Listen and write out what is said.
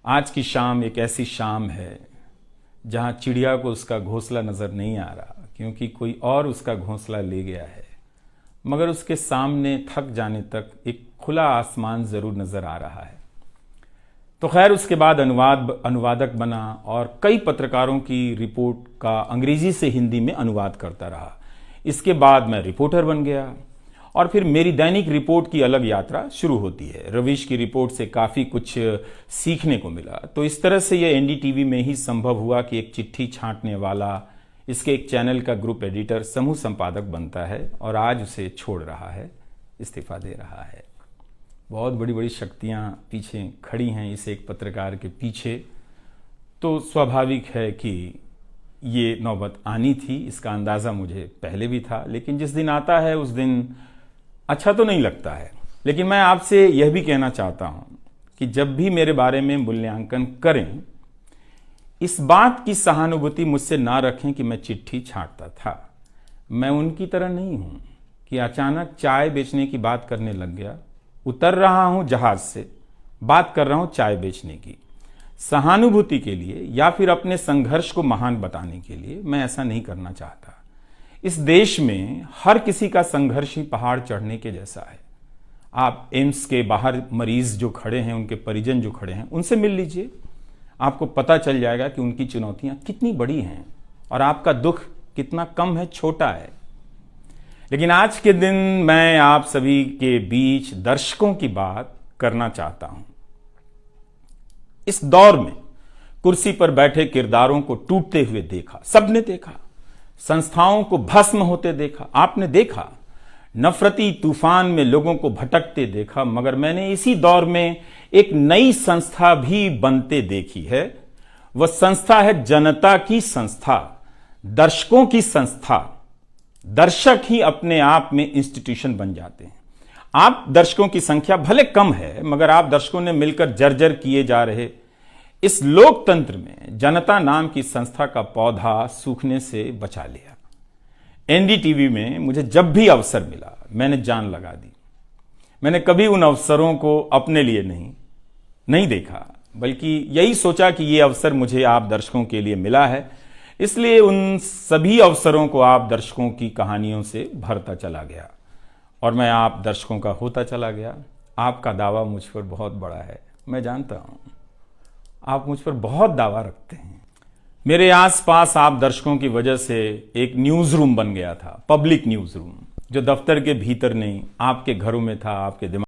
आज की शाम एक ऐसी शाम है जहां चिड़िया को उसका घोंसला नजर नहीं आ रहा, क्योंकि कोई और उसका घोंसला ले गया है। मगर उसके सामने थक जाने तक एक खुला आसमान जरूर नजर आ रहा है। तो खैर, उसके बाद अनुवादक बना और कई पत्रकारों की रिपोर्ट का अंग्रेजी से हिंदी में अनुवाद करता रहा। इसके बाद मैं रिपोर्टर बन गया और फिर मेरी दैनिक रिपोर्ट की अलग यात्रा शुरू होती है। रवीश की रिपोर्ट से काफ़ी कुछ सीखने को मिला। तो इस तरह से यह एनडीटीवी में ही संभव हुआ कि एक चिट्ठी छांटने वाला इसके एक चैनल का ग्रुप एडिटर समूह संपादक बनता है और आज उसे छोड़ रहा है, इस्तीफा दे रहा है। बहुत बड़ी बड़ी शक्तियां पीछे खड़ी हैं इस एक पत्रकार के पीछे। तो स्वाभाविक है कि ये नौबत आनी थी, इसका अंदाज़ा मुझे पहले भी था। लेकिन जिस दिन आता है उस दिन अच्छा तो नहीं लगता है। लेकिन मैं आपसे यह भी कहना चाहता हूं कि जब भी मेरे बारे में मूल्यांकन करें, इस बात की सहानुभूति मुझसे ना रखें कि मैं चिट्ठी छांटता था। मैं उनकी तरह नहीं हूं कि अचानक चाय बेचने की बात करने लग गया, उतर रहा हूं जहाज से, बात कर रहा हूं चाय बेचने की। सहानुभूति के लिए या फिर अपने संघर्ष को महान बताने के लिए मैं ऐसा नहीं करना चाहता। इस देश में हर किसी का संघर्ष ही पहाड़ चढ़ने के जैसा है। आप एम्स के बाहर मरीज जो खड़े हैं, उनके परिजन जो खड़े हैं, उनसे मिल लीजिए। आपको पता चल जाएगा कि उनकी चुनौतियां कितनी बड़ी हैं और आपका दुख कितना कम है, छोटा है। लेकिन आज के दिन मैं आप सभी के बीच दर्शकों की बात करना चाहता हूं। इस दौर में कुर्सी पर बैठे किरदारों को टूटते हुए देखा, सबने देखा। संस्थाओं को भस्म होते देखा, आपने देखा। नफरती तूफान में लोगों को भटकते देखा। मगर मैंने इसी दौर में एक नई संस्था भी बनते देखी है। वह संस्था है जनता की संस्था, दर्शकों की संस्था। दर्शक ही अपने आप में इंस्टीट्यूशन बन जाते हैं। आप दर्शकों की संख्या भले कम है, मगर आप दर्शकों ने मिलकर जर्जर किए जा रहे इस लोकतंत्र में जनता नाम की संस्था का पौधा सूखने से बचा लिया। एनडीटीवी में मुझे जब भी अवसर मिला, मैंने जान लगा दी। मैंने कभी उन अवसरों को अपने लिए नहीं देखा, बल्कि यही सोचा कि ये अवसर मुझे आप दर्शकों के लिए मिला है, इसलिए उन सभी अवसरों को आप दर्शकों की कहानियों से भरता चला गया और मैं आप दर्शकों का होता चला गया। आपका दावा मुझ पर बहुत बड़ा है, मैं जानता हूं। आप मुझ पर बहुत दावा रखते हैं। मेरे आसपास आप दर्शकों की वजह से एक न्यूज रूम बन गया था, पब्लिक न्यूज रूम, जो दफ्तर के भीतर नहीं, आपके घरों में था, आपके दिमाग